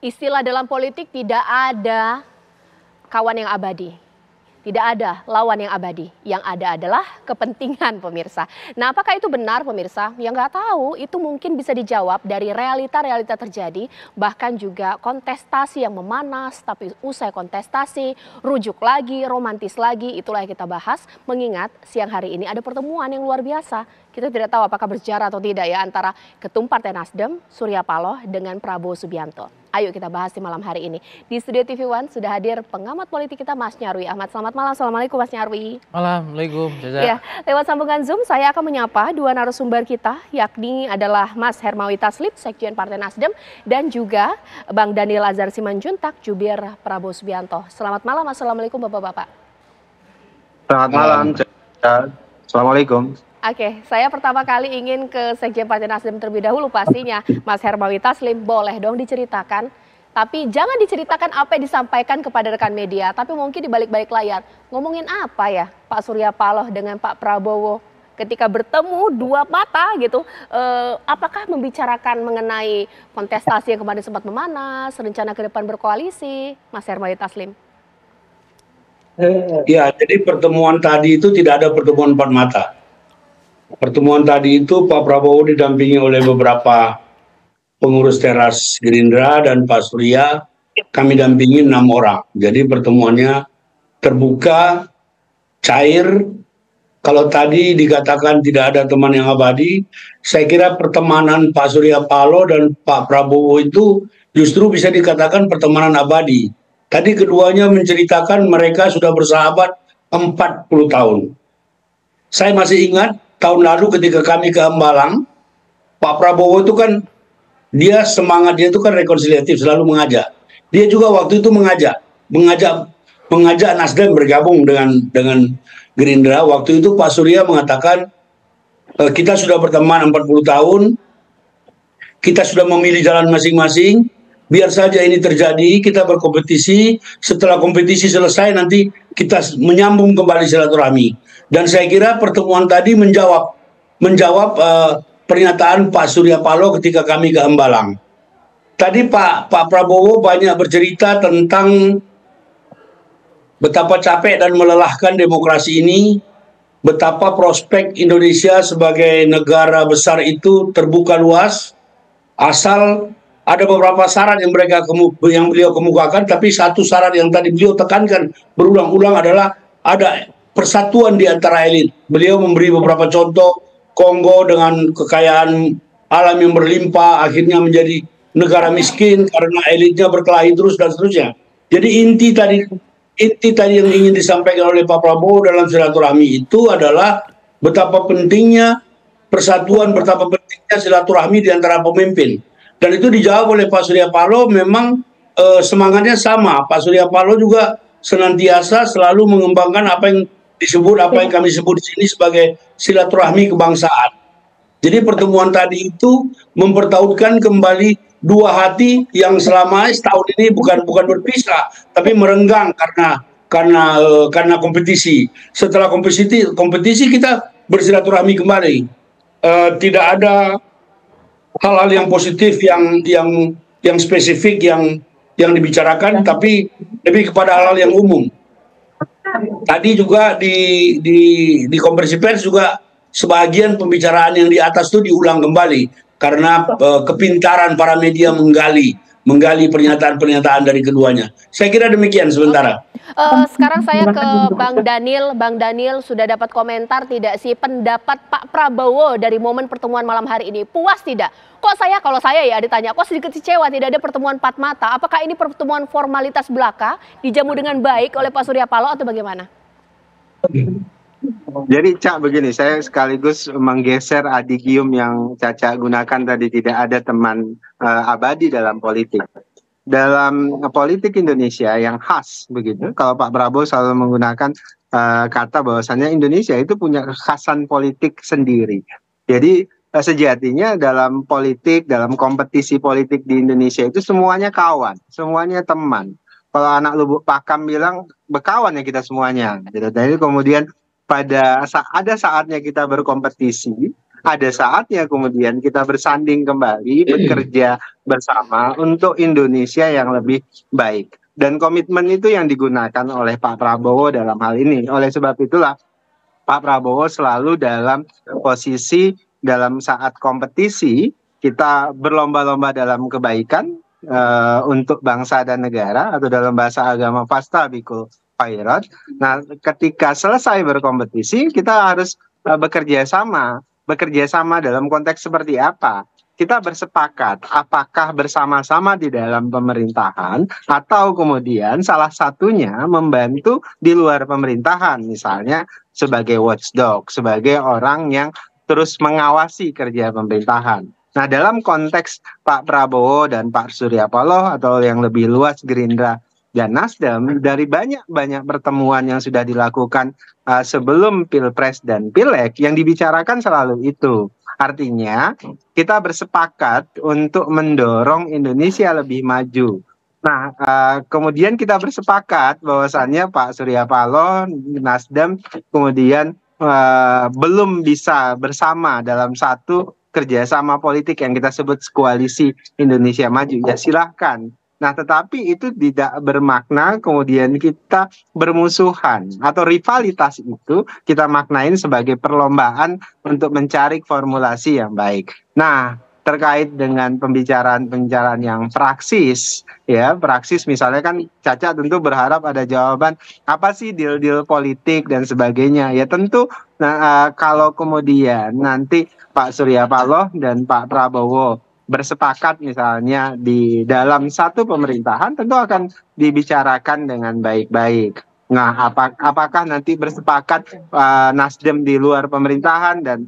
Istilah dalam politik tidak ada kawan yang abadi. Tidak ada lawan yang abadi. Yang ada adalah kepentingan pemirsa. Nah, apakah itu benar pemirsa? Ya nggak tahu. Itu mungkin bisa dijawab dari realita-realita terjadi. Bahkan juga kontestasi yang memanas. Tapi usai kontestasi, rujuk lagi, romantis lagi. Itulah yang kita bahas. Mengingat siang hari ini ada pertemuan yang luar biasa. Kita tidak tahu apakah berjarak atau tidak ya antara Ketum Partai Nasdem, Surya Paloh dengan Prabowo Subianto. Ayo kita bahas di malam hari ini. Di Studio TV One sudah hadir pengamat politik kita Mas Nyarwi Ahmad. Selamat malam. Assalamualaikum Mas Nyarwi. Malam, Assalamualaikum. Ya, lewat sambungan Zoom saya akan menyapa dua narasumber kita, yakni adalah Mas Hermawi Taslim, Sekjen Partai Nasdem, dan juga Bang Daniel Azhar Simanjuntak, Jubir Prabowo Subianto. Selamat malam, Assalamualaikum Bapak-Bapak. Selamat malam. Assalamualaikum. Oke, saya pertama kali ingin ke Sekjen Partai Nasdem terlebih dahulu pastinya. Mas Hermawi Taslim, boleh dong diceritakan. Tapi jangan diceritakan apa yang disampaikan kepada rekan media, tapi mungkin di balik-balik layar. Ngomongin apa ya Pak Surya Paloh dengan Pak Prabowo ketika bertemu dua mata gitu. Apakah membicarakan mengenai kontestasi yang kemarin sempat memanas, rencana ke depan berkoalisi, Mas Hermawi Taslim? Ya, jadi pertemuan tadi itu tidak ada pertemuan empat mata. Pertemuan tadi itu Pak Prabowo didampingi oleh beberapa pengurus teras Gerindra dan Pak Surya, kami dampingi 6 orang. Jadi pertemuannya terbuka, cair. Kalau tadi dikatakan tidak ada teman yang abadi, saya kira pertemanan Pak Surya Paloh dan Pak Prabowo itu justru bisa dikatakan pertemanan abadi. Tadi keduanya menceritakan mereka sudah bersahabat 40 tahun. Saya masih ingat tahun lalu ketika kami ke Hambalang, Pak Prabowo itu kan dia semangat dia itu kan rekonsiliatif, selalu mengajak. Dia juga waktu itu mengajak Nasdem bergabung dengan Gerindra. Waktu itu Pak Surya mengatakan kita sudah berteman 40 tahun, kita sudah memilih jalan masing-masing. Biar saja ini terjadi, kita berkompetisi. Setelah kompetisi selesai nanti kita menyambung kembali silaturahmi. Dan saya kira pertemuan tadi menjawab pernyataan Pak Surya Paloh ketika kami ke Hambalang. Tadi Pak Prabowo banyak bercerita tentang betapa capek dan melelahkan demokrasi ini, betapa prospek Indonesia sebagai negara besar itu terbuka luas, asal ada beberapa syarat yang beliau kemukakan, tapi satu syarat yang tadi beliau tekankan berulang-ulang adalah ada persatuan di antara elit. Beliau memberi beberapa contoh, Kongo dengan kekayaan alam yang berlimpah akhirnya menjadi negara miskin karena elitnya berkelahi terus dan seterusnya. Jadi inti tadi yang ingin disampaikan oleh Pak Prabowo dalam silaturahmi itu adalah betapa pentingnya persatuan, betapa pentingnya silaturahmi di antara pemimpin. Dan itu dijawab oleh Pak Surya Paloh. Memang semangatnya sama. Pak Surya Paloh juga senantiasa selalu mengembangkan apa yang kami sebut di sini sebagai silaturahmi kebangsaan. Jadi pertemuan tadi itu mempertautkan kembali dua hati yang selama setahun ini bukan berpisah, tapi merenggang karena kompetisi. Setelah kompetisi kita bersilaturahmi kembali. Tidak ada hal-hal yang positif yang spesifik yang dibicarakan, tapi lebih kepada hal-hal yang umum. Tadi juga di konferensi pers juga sebagian pembicaraan yang di atas itu diulang kembali karena kepintaran para media menggali pernyataan-pernyataan dari keduanya. Saya kira demikian sementara. Sekarang saya ke Bang Daniel. Bang Daniel, sudah dapat komentar tidak sih pendapat Pak Prabowo dari momen pertemuan malam hari ini? Puas tidak? Kalau saya ya ditanya, kok sedikit kecewa tidak ada pertemuan empat mata? Apakah ini pertemuan formalitas belaka dijamu dengan baik oleh Pak Surya Paloh atau bagaimana? Jadi Cak begini, saya sekaligus menggeser adigium yang Caca gunakan tadi, tidak ada teman abadi dalam politik. Dalam politik Indonesia yang khas begitu, kalau Pak Prabowo selalu menggunakan kata bahwasannya Indonesia itu punya kekhasan politik sendiri. Jadi sejatinya dalam politik, dalam kompetisi politik di Indonesia itu semuanya kawan, semuanya teman. Kalau anak Lubuk Pakam bilang berkawan ya kita semuanya. Gitu. Jadi kemudian ada saatnya kita berkompetisi, ada saatnya kemudian kita bersanding kembali, bekerja bersama untuk Indonesia yang lebih baik. Dan komitmen itu yang digunakan oleh Pak Prabowo dalam hal ini. Oleh sebab itulah Pak Prabowo selalu dalam posisi dalam saat kompetisi kita berlomba-lomba dalam kebaikan untuk bangsa dan negara, atau dalam bahasa agama fastabikul khairat. Nah, ketika selesai berkompetisi kita harus bekerja sama dalam konteks seperti apa? Kita bersepakat apakah bersama-sama di dalam pemerintahan atau kemudian salah satunya membantu di luar pemerintahan, misalnya sebagai watchdog, sebagai orang yang terus mengawasi kerja pemerintahan. Nah, dalam konteks Pak Prabowo dan Pak Surya Paloh, atau yang lebih luas Gerindra dan Nasdem, dari banyak pertemuan yang sudah dilakukan sebelum Pilpres dan Pileg, yang dibicarakan selalu itu. Artinya kita bersepakat untuk mendorong Indonesia lebih maju. Nah, kemudian kita bersepakat bahwasannya Pak Surya Paloh, Nasdem, kemudian belum bisa bersama dalam satu kerjasama politik yang kita sebut koalisi Indonesia Maju. Ya silahkan. Nah, tetapi itu tidak bermakna kemudian kita bermusuhan, atau rivalitas itu kita maknain sebagai perlombaan untuk mencari formulasi yang baik. Nah, terkait dengan pembicaraan yang praksis, ya praksis misalnya kan Caca tentu berharap ada jawaban apa sih deal-deal politik dan sebagainya. Ya tentu, nah, kalau kemudian nanti Pak Surya Paloh dan Pak Prabowo bersepakat misalnya di dalam satu pemerintahan, tentu akan dibicarakan dengan baik-baik. Nah, apakah nanti bersepakat Nasdem di luar pemerintahan dan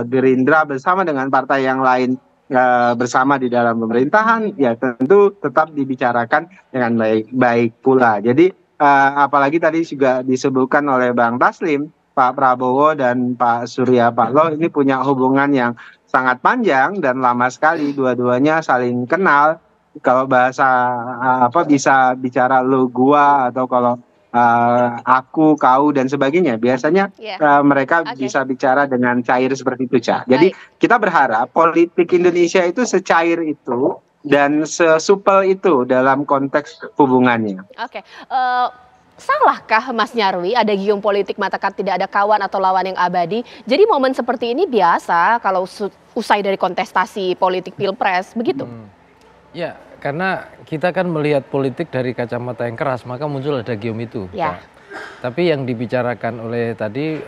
Gerindra bersama dengan partai yang lain bersama di dalam pemerintahan, ya tentu tetap dibicarakan dengan baik-baik pula. Jadi apalagi tadi juga disebutkan oleh Bang Taslim, Pak Prabowo dan Pak Surya Paloh ini punya hubungan yang sangat panjang dan lama sekali, dua-duanya saling kenal. Kalau bahasa bisa bicara lo gua, atau kalau aku, kau dan sebagainya, biasanya mereka bisa bicara dengan cair seperti itu, Ca. Jadi kita berharap politik Indonesia itu secair itu dan sesupel itu dalam konteks hubungannya. Oke. Salahkah Mas Nyarwi ada gium politik matakan tidak ada kawan atau lawan yang abadi? Jadi momen seperti ini biasa kalau usai dari kontestasi politik Pilpres, begitu? Ya, karena kita kan melihat politik dari kacamata yang keras, maka muncul ada gium itu. Ya. Tapi yang dibicarakan oleh tadi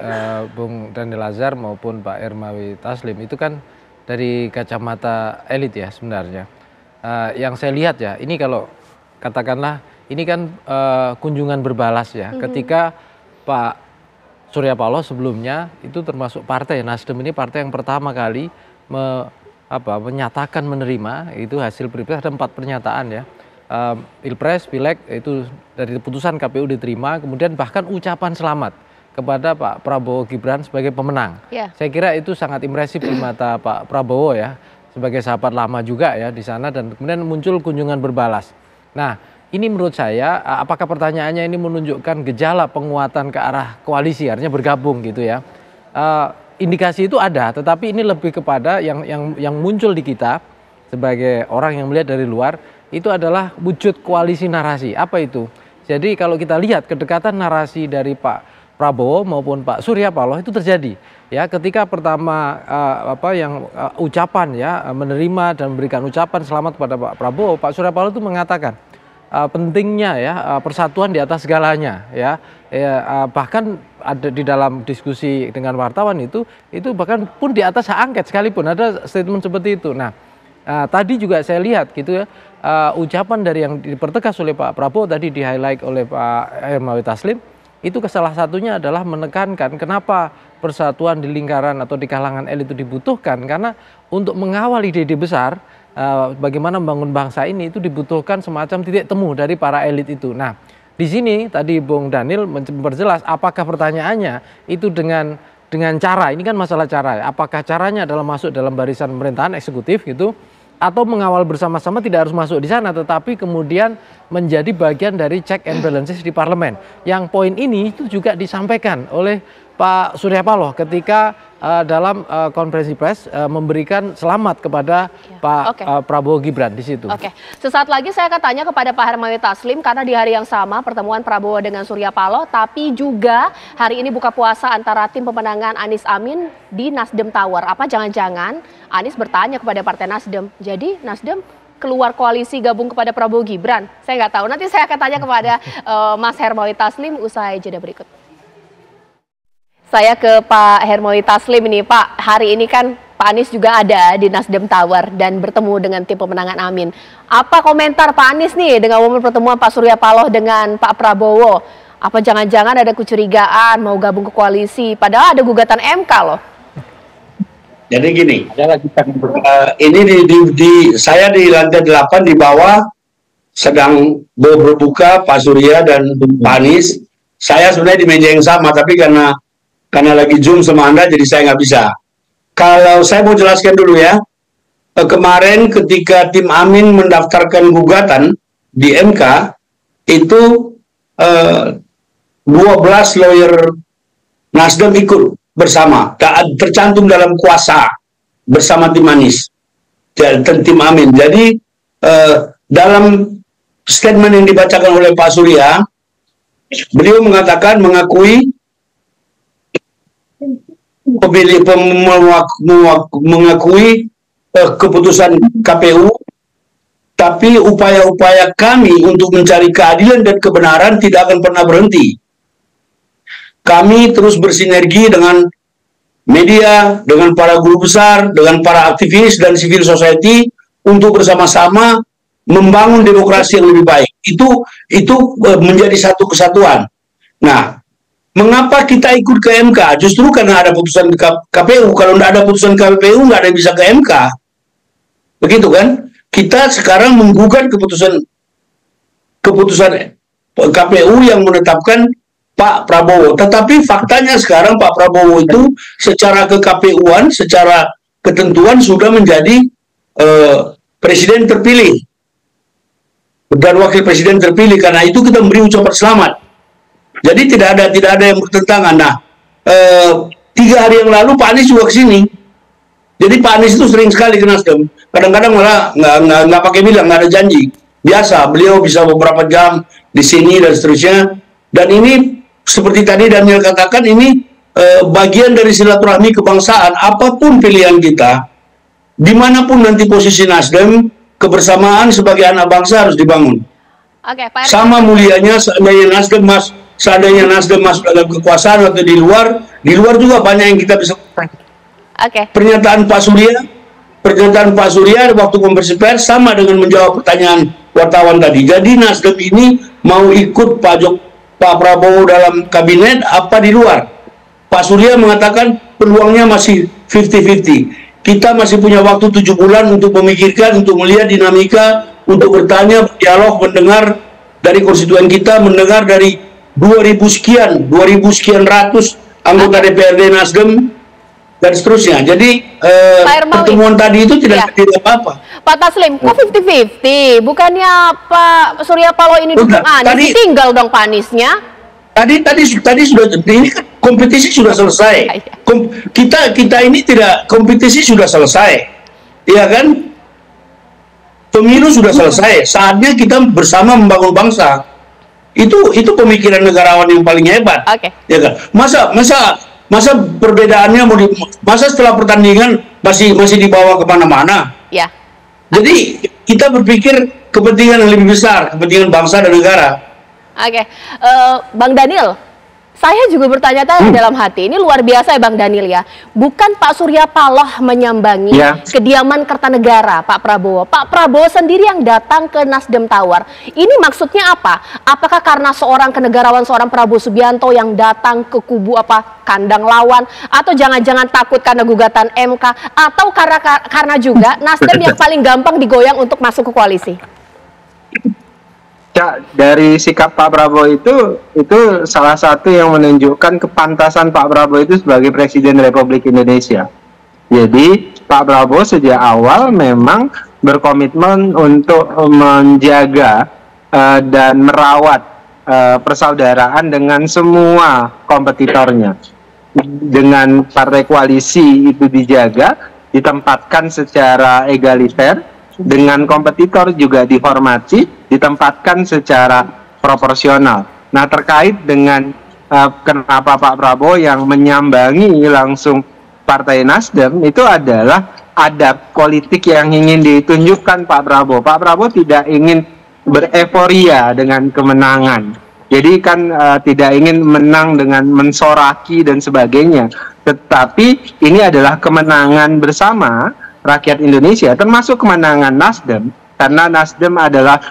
Bung Daniel Azhar maupun Pak Hermawi Taslim itu kan dari kacamata elit ya sebenarnya. Yang saya lihat ya, ini kalau katakanlah ini kan kunjungan berbalas ya. Ketika Pak Surya Paloh sebelumnya itu termasuk partai Nasdem, ini partai yang pertama kali menyatakan menerima itu hasil Pilpres. Ada 4 pernyataan ya. Pilpres, Pileg itu dari putusan KPU diterima, kemudian bahkan ucapan selamat kepada Pak Prabowo Gibran sebagai pemenang. Saya kira itu sangat impresif di mata Pak Prabowo ya, sebagai sahabat lama juga ya di sana, dan kemudian muncul kunjungan berbalas. Nah, ini menurut saya, apakah pertanyaannya ini menunjukkan gejala penguatan ke arah koalisi, artinya bergabung gitu ya? Indikasi itu ada, tetapi ini lebih kepada yang muncul di kita sebagai orang yang melihat dari luar, itu adalah wujud koalisi narasi. Apa itu? Jadi kalau kita lihat kedekatan narasi dari Pak Prabowo maupun Pak Surya Paloh itu terjadi. Ya, ketika pertama ucapan ya menerima dan memberikan ucapan selamat kepada Pak Prabowo, Pak Surya Paloh itu mengatakan pentingnya ya persatuan di atas segalanya ya, bahkan ada di dalam diskusi dengan wartawan itu bahkan pun di atas hak angket sekalipun ada statement seperti itu. Nah, tadi juga saya lihat gitu ya, ucapan dari yang dipertegas oleh Pak Prabowo tadi di highlight oleh Pak Hermawi Taslim itu salah satunya adalah menekankan kenapa persatuan di lingkaran atau di kalangan elit itu dibutuhkan, karena untuk mengawal ide-ide besar bagaimana membangun bangsa ini itu dibutuhkan semacam titik temu dari para elit itu. Nah, di sini tadi Bung Daniel memperjelas apakah pertanyaannya itu dengan cara, ini kan masalah cara, apakah caranya adalah masuk dalam barisan pemerintahan eksekutif gitu, atau mengawal bersama-sama tidak harus masuk di sana, tetapi kemudian menjadi bagian dari check and balances di parlemen. Yang poin ini itu juga disampaikan oleh Pak Surya Paloh ketika dalam konferensi pers memberikan selamat kepada Pak Prabowo Gibran di situ. Oke, sesaat lagi saya akan tanya kepada Pak Hermawi Taslim karena di hari yang sama pertemuan Prabowo dengan Surya Paloh, tapi juga hari ini buka puasa antara tim pemenangan Anies Amin di Nasdem Tower. Apa jangan-jangan Anies bertanya kepada Partai Nasdem, jadi Nasdem keluar koalisi gabung kepada Prabowo Gibran? Saya nggak tahu, nanti saya akan tanya kepada Mas Hermawi Taslim usai jeda berikut. Saya ke Pak Hermawi Taslim ini, Pak. Hari ini kan Pak Anies juga ada di Nasdem Tower dan bertemu dengan tim pemenangan Amin. Apa komentar Pak Anies nih dengan momen pertemuan Pak Surya Paloh dengan Pak Prabowo? Apa jangan-jangan ada kecurigaan mau gabung ke koalisi? Padahal ada gugatan MK loh. Jadi gini, ini saya di lantai 8 di bawah sedang berbuka Pak Surya dan Pak Anies. Saya sebenarnya di meja yang sama, tapi karena lagi Zoom sama Anda, jadi saya nggak bisa. Kalau saya mau jelaskan dulu ya, kemarin ketika tim Amin mendaftarkan gugatan di MK, itu 12 lawyer Nasdem ikut bersama, tercantum dalam kuasa bersama tim Anies dan tim Amin. Jadi dalam statement yang dibacakan oleh Pak Surya, beliau mengakui mengakui keputusan KPU, tapi upaya-upaya kami untuk mencari keadilan dan kebenaran tidak akan pernah berhenti. Kami terus bersinergi dengan media, dengan para guru besar, dengan para aktivis dan civil society untuk bersama-sama membangun demokrasi yang lebih baik. Itu menjadi satu kesatuan. Nah, mengapa kita ikut ke MK? Justru karena ada putusan KPU. Kalau tidak ada putusan KPU, nggak ada yang bisa ke MK. Begitu kan? Kita sekarang menggugat keputusan KPU yang menetapkan Pak Prabowo. Tetapi faktanya sekarang Pak Prabowo itu secara ke-KPU-an, secara ketentuan sudah menjadi presiden terpilih dan wakil presiden terpilih. Karena itu kita memberi ucapan selamat. Jadi tidak ada yang bertentangan. Nah, 3 hari yang lalu Pak Anies juga ke sini. Jadi Pak Anies itu sering sekali ke Nasdem. Kadang-kadang malah nggak pakai bilang, nggak ada janji. Biasa, beliau bisa beberapa jam di sini dan seterusnya. Dan ini seperti tadi Daniel katakan, ini bagian dari silaturahmi kebangsaan. Apapun pilihan kita, dimanapun nanti posisi Nasdem, kebersamaan sebagai anak bangsa harus dibangun. Oke, Pak RT. Sama mulianya seandainya Nasdem masuk dalam kekuasaan atau di luar juga banyak yang kita bisa. Pernyataan Pak Surya waktu konferensi pers sama dengan menjawab pertanyaan wartawan tadi. Jadi Nasdem ini mau ikut Pak Prabowo dalam kabinet apa di luar? Pak Surya mengatakan peluangnya masih 50-50. Kita masih punya waktu 7 bulan untuk memikirkan, untuk melihat dinamika, untuk bertanya, dialog, mendengar dari konstituen kita, mendengar dari 2000 sekian ratus anggota DPRD Nasdem dan seterusnya. Jadi pertemuan tadi itu tidak apa-apa. Pak Taslim, kok 50-50? Bukannya Pak Surya Paloh ini dukung Anies, tinggal dong Pak Aniesnya? Tadi sudah, ini kan kompetisi sudah selesai. Kita ini tidak, kompetisi sudah selesai, iya kan? Pemilu sudah selesai. Saatnya kita bersama membangun bangsa. Itu pemikiran negarawan yang paling hebat. Ya kan? Masa perbedaannya masa setelah pertandingan masih dibawa kemana-mana? Ya. Jadi kita berpikir kepentingan yang lebih besar, kepentingan bangsa dan negara. Bang Daniel, saya juga bertanya-tanya dalam hati, ini luar biasa ya Bang Daniel ya. Bukan Pak Surya Paloh menyambangi kediaman Kertanegara Pak Prabowo. Pak Prabowo sendiri yang datang ke Nasdem Tower. Ini maksudnya apa? Apakah karena seorang kenegarawan, seorang Prabowo Subianto yang datang ke kubu kandang lawan? Atau jangan-jangan takut karena gugatan MK? Atau karena juga Nasdem yang paling gampang digoyang untuk masuk ke koalisi? Dari sikap Pak Prabowo itu salah satu yang menunjukkan kepantasan Pak Prabowo itu sebagai Presiden Republik Indonesia. Jadi Pak Prabowo sejak awal memang berkomitmen untuk menjaga dan merawat persaudaraan dengan semua kompetitornya. dengan partai koalisi itu dijaga, ditempatkan secara egaliter, dengan kompetitor juga dihormati, ditempatkan secara proporsional. Nah, terkait dengan kenapa Pak Prabowo yang menyambangi langsung Partai Nasdem, itu adalah adab politik yang ingin ditunjukkan Pak Prabowo. Pak Prabowo tidak ingin bereforia dengan kemenangan. Jadi kan tidak ingin menang dengan mensoraki dan sebagainya. Tetapi ini adalah kemenangan bersama rakyat Indonesia, termasuk kemenangan Nasdem, karena Nasdem adalah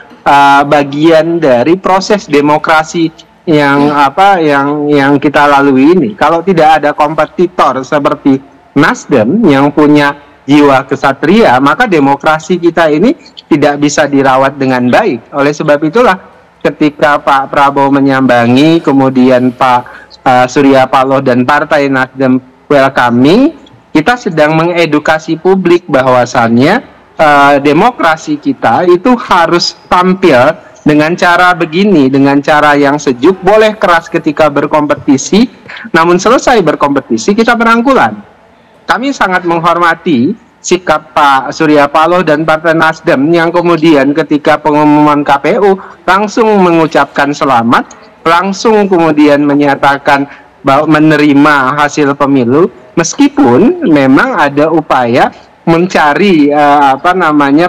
bagian dari proses demokrasi yang kita lalui ini. Kalau tidak ada kompetitor seperti Nasdem yang punya jiwa kesatria, maka demokrasi kita ini tidak bisa dirawat dengan baik. Oleh sebab itulah ketika Pak Prabowo menyambangi, kemudian Pak Surya Paloh dan Partai Nasdem welcoming, kita sedang mengedukasi publik bahwasannya demokrasi kita itu harus tampil dengan cara begini, dengan cara yang sejuk, boleh keras ketika berkompetisi, namun selesai berkompetisi kita berangkulan. Kami sangat menghormati sikap Pak Surya Paloh dan Partai Nasdem yang kemudian ketika pengumuman KPU langsung mengucapkan selamat, langsung kemudian menyatakan bahwa menerima hasil pemilu, meskipun memang ada upaya mencari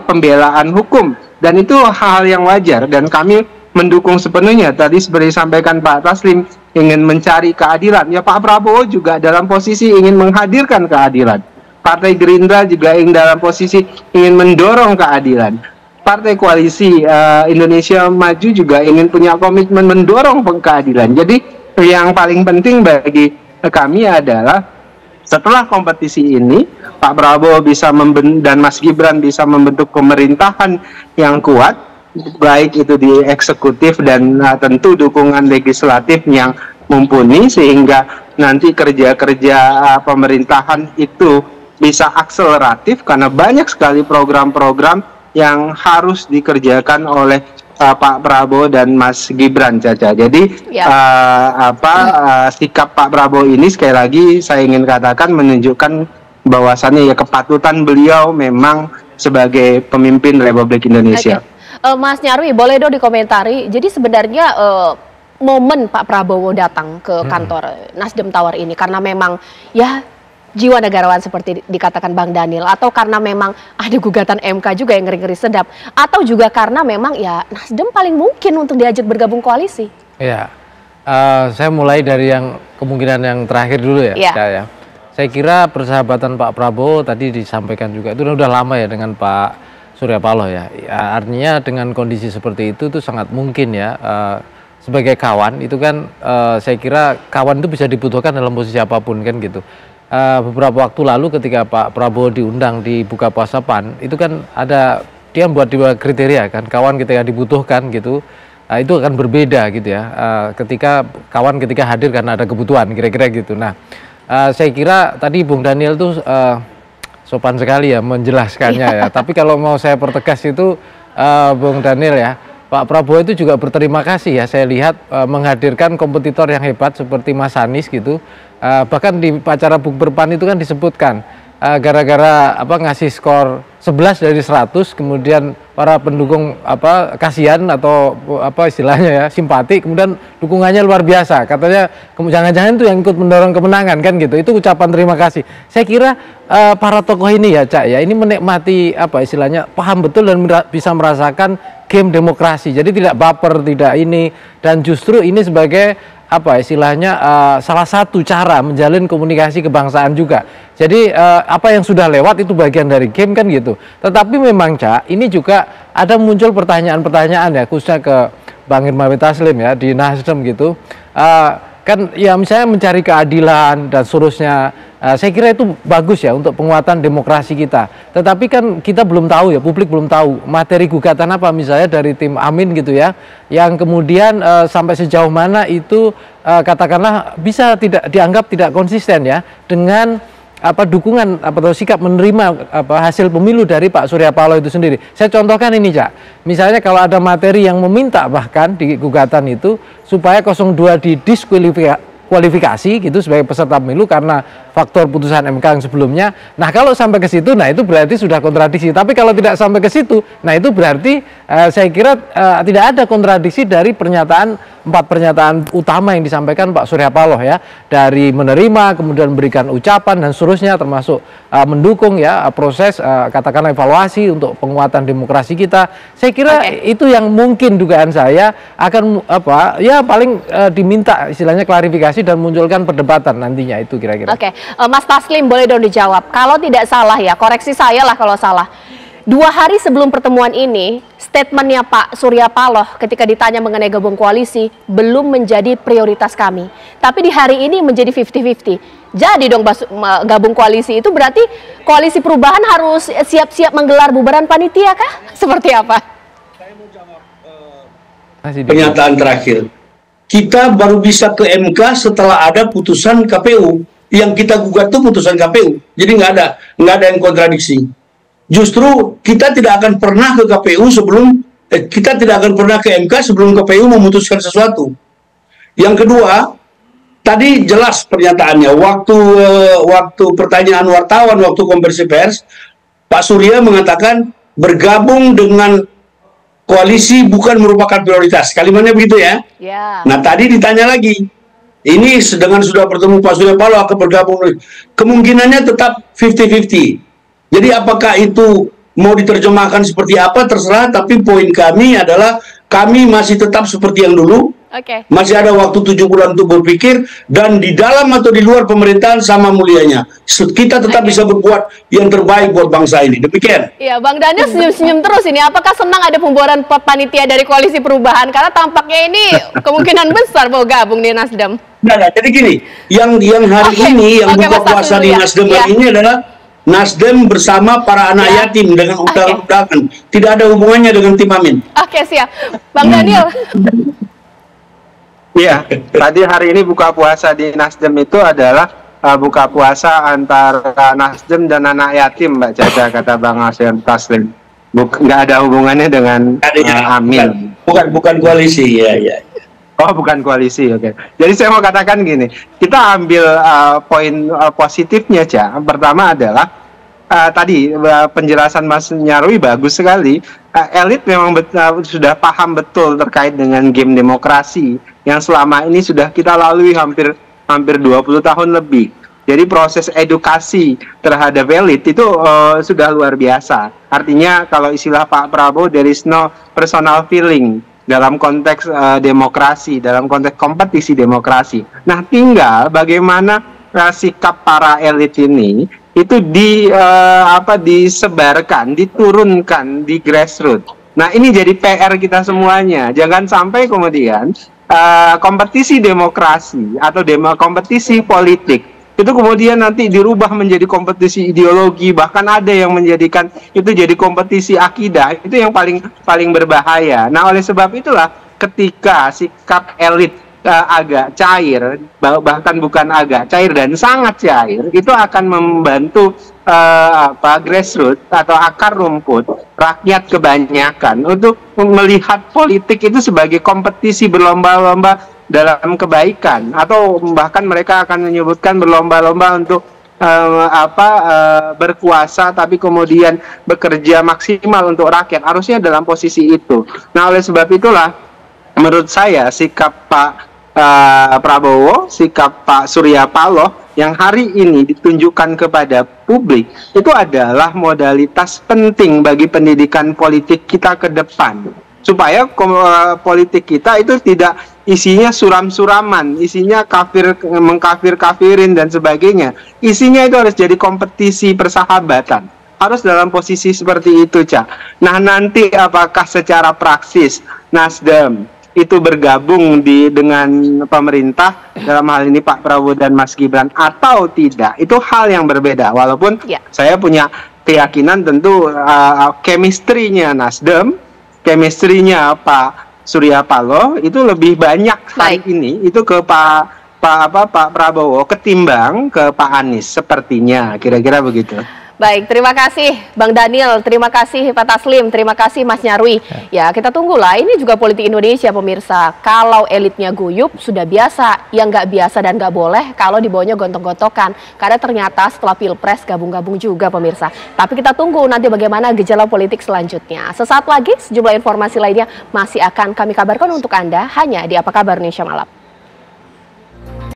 pembelaan hukum, dan itu hal yang wajar dan kami mendukung sepenuhnya. Tadi seperti disampaikan Pak Taslim, ingin mencari keadilan, ya Pak Prabowo juga dalam posisi ingin menghadirkan keadilan. Partai Gerindra juga ingin dalam posisi ingin mendorong keadilan. Partai Koalisi Indonesia Maju juga ingin punya komitmen mendorong keadilan. Jadi yang paling penting bagi kami adalah setelah kompetisi ini Pak Prabowo bisa dan Mas Gibran bisa membentuk pemerintahan yang kuat, baik itu di eksekutif dan tentu dukungan legislatif yang mumpuni, sehingga nanti kerja-kerja pemerintahan itu bisa akseleratif karena banyak sekali program-program yang harus dikerjakan oleh Pak Prabowo dan Mas Gibran, Caca. Jadi sikap Pak Prabowo ini sekali lagi saya ingin katakan menunjukkan bahwasannya ya kepatutan beliau memang sebagai pemimpin Republik Indonesia. Mas Nyarwi, boleh dong dikomentari. Jadi sebenarnya momen Pak Prabowo datang ke kantor Nasdem Tower ini karena memang ya jiwa negarawan seperti dikatakan Bang Daniel, atau karena memang ada gugatan MK juga yang ngeri-ngeri sedap, atau juga karena memang ya Nasdem paling mungkin untuk diajak bergabung koalisi? Ya, saya mulai dari yang kemungkinan yang terakhir dulu ya. Saya kira persahabatan Pak Prabowo tadi disampaikan juga itu udah lama ya dengan Pak Surya Paloh ya. Artinya dengan kondisi seperti itu sangat mungkin ya. Sebagai kawan itu kan saya kira kawan itu bisa dibutuhkan dalam posisi apapun kan gitu. Beberapa waktu lalu ketika Pak Prabowo diundang di Buka Puasa PAN, itu kan ada dia buat dua kriteria kan, kawan ketika dibutuhkan gitu, itu akan berbeda gitu ya, ketika hadir karena ada kebutuhan, kira-kira gitu. Nah, saya kira tadi Bung Daniel tuh sopan sekali ya menjelaskannya ya, tapi kalau mau saya pertegas itu Bung Daniel ya, Pak Prabowo itu juga berterima kasih ya, saya lihat menghadirkan kompetitor yang hebat seperti Mas Anies gitu. Bahkan di acara Bukber PAN itu kan disebutkan gara-gara ngasih skor 11 dari 100, kemudian para pendukung kasihan atau istilahnya ya simpati, kemudian dukungannya luar biasa, katanya jangan-jangan itu yang ikut mendorong kemenangan kan gitu. Itu ucapan terima kasih. Saya kira para tokoh ini ya Cak ya, ini menikmati istilahnya paham betul dan bisa merasakan game demokrasi, jadi tidak baper, tidak ini, dan justru ini sebagai istilahnya salah satu cara menjalin komunikasi kebangsaan juga. Jadi apa yang sudah lewat itu bagian dari game kan gitu. Tetapi memang Cak, ini juga ada muncul pertanyaan-pertanyaan ya, khususnya ke Bang Irma Taslim ya di Nasdem gitu. Kan ya misalnya mencari keadilan dan seterusnya. Saya kira itu bagus ya untuk penguatan demokrasi kita. Tetapi kan kita belum tahu ya, publik belum tahu materi gugatan apa misalnya dari tim Amin gitu ya, yang kemudian sampai sejauh mana itu katakanlah bisa dianggap tidak konsisten ya dengan dukungan atau sikap menerima hasil pemilu dari Pak Surya Paloh itu sendiri. Saya contohkan ini Cak, misalnya kalau ada materi yang meminta bahkan di gugatan itu supaya 02 kualifikasi gitu sebagai peserta pemilu karena faktor putusan MK yang sebelumnya. Nah kalau sampai ke situ, nah itu berarti sudah kontradiksi. Tapi kalau tidak sampai ke situ, nah itu berarti saya kira tidak ada kontradiksi dari empat pernyataan utama yang disampaikan Pak Surya Paloh ya, dari menerima, kemudian memberikan ucapan dan seterusnya, termasuk mendukung ya proses katakanlah evaluasi untuk penguatan demokrasi kita. Saya kira itu yang mungkin dugaan saya akan paling diminta istilahnya klarifikasi dan munculkan perdebatan nantinya itu kira-kira. Oke, Mas Taslim boleh dong dijawab. Kalau tidak salah ya, koreksi saya lah kalau salah. 2 hari sebelum pertemuan ini, statementnya Pak Surya Paloh ketika ditanya mengenai gabung koalisi belum menjadi prioritas kami. Tapi di hari ini menjadi 50-50. Jadi dong gabung koalisi itu berarti koalisi perubahan harus siap-siap menggelar bubaran panitia kah? Seperti apa? Saya mau jawab pernyataan terakhir. Kita baru bisa ke MK setelah ada putusan KPU. Yang kita gugat itu putusan KPU. Jadi nggak ada yang kontradiksi. Justru kita tidak akan pernah ke KPU kita tidak akan pernah ke MK sebelum KPU memutuskan sesuatu. Yang kedua, tadi jelas pernyataannya. Waktu pertanyaan wartawan, waktu konversi pers, Pak Surya mengatakan bergabung dengan koalisi bukan merupakan prioritas. Kalimatnya begitu ya. Nah tadi ditanya lagi, ini dengan sudah bertemu Pak Surya Paloh akan bergabung. Kemungkinannya tetap 50-50. Jadi apakah itu mau diterjemahkan seperti apa terserah. Tapi poin kami adalah kami masih tetap seperti yang dulu. Masih ada waktu 7 bulan untuk berpikir, dan di dalam atau di luar pemerintahan sama mulianya. Kita tetap bisa berbuat yang terbaik buat bangsa ini. Demikian. Iya, Bang Daniel senyum-senyum terus ini. Apakah senang ada pembubaran panitia dari koalisi perubahan? Karena tampaknya ini kemungkinan besar mau gabung di Nasdem. Nah, jadi gini, yang hari ini yang buka puasa di Nasdem hari ini adalah Nasdem bersama para anak yatim dengan undangan. Tidak ada hubungannya dengan Tim Amin. Oke, siap. Bang Daniel. Iya, tadi hari ini buka puasa di Nasdem itu adalah buka puasa antara Nasdem dan anak yatim, Mbak Caca, kata Bang Taslim. Nggak ada hubungannya dengan Amin. Bukan koalisi, ya. Oh, bukan koalisi, oke. Jadi saya mau katakan gini, kita ambil poin positifnya, Ca. Pertama adalah tadi penjelasan Mas Nyarwi bagus sekali. Elit memang sudah paham betul terkait dengan game demokrasi yang selama ini sudah kita lalui hampir 20 tahun lebih. Jadi proses edukasi terhadap elit itu sudah luar biasa. Artinya kalau istilah Pak Prabowo, there is no personal feeling dalam konteks demokrasi, dalam konteks kompetisi demokrasi. Nah, tinggal bagaimana sikap para elit ini itu disebarkan, diturunkan di grassroots. Nah, ini jadi PR kita semuanya. Jangan sampai kemudian kompetisi demokrasi atau kompetisi politik itu kemudian nanti dirubah menjadi kompetisi ideologi, bahkan ada yang menjadikan itu jadi kompetisi akidah. Itu yang paling berbahaya. Nah, oleh sebab itulah ketika sikap elit agak cair, bahkan bukan agak cair dan sangat cair, itu akan membantu grassroots atau akar rumput rakyat kebanyakan untuk melihat politik itu sebagai kompetisi berlomba-lomba dalam kebaikan, atau bahkan mereka akan menyebutkan berlomba-lomba untuk berkuasa tapi kemudian bekerja maksimal untuk rakyat. Harusnya dalam posisi itu. Nah, oleh sebab itulah menurut saya sikap Pak Prabowo, sikap Pak Surya Paloh yang hari ini ditunjukkan kepada publik itu adalah modalitas penting bagi pendidikan politik kita ke depan, supaya politik kita itu tidak isinya suram-suraman, isinya mengkafir-kafirin dan sebagainya. Isinya itu harus jadi kompetisi persahabatan. Harus dalam posisi seperti itu, Cak. Nah, nanti apakah secara praksis Nasdem itu bergabung dengan pemerintah, dalam hal ini Pak Prabowo dan Mas Gibran, atau tidak, itu hal yang berbeda. Walaupun saya punya keyakinan tentu chemistry-nya Nasdem, chemistry-nya Pak Surya Paloh itu lebih banyak hari ini itu ke Pak Prabowo ketimbang ke Pak Anies, sepertinya kira-kira begitu. Baik, terima kasih Bang Daniel, terima kasih Pak Taslim, terima kasih Mas Nyarwi. Ya, kita tunggulah. Ini juga politik Indonesia, pemirsa. Kalau elitnya guyup, sudah biasa. Yang nggak biasa dan nggak boleh kalau dibawanya gontok-gontokan. Karena ternyata setelah Pilpres gabung-gabung juga, pemirsa. Tapi kita tunggu nanti bagaimana gejala politik selanjutnya. Sesaat lagi, sejumlah informasi lainnya masih akan kami kabarkan untuk Anda hanya di Apa Kabar Indonesia Malam.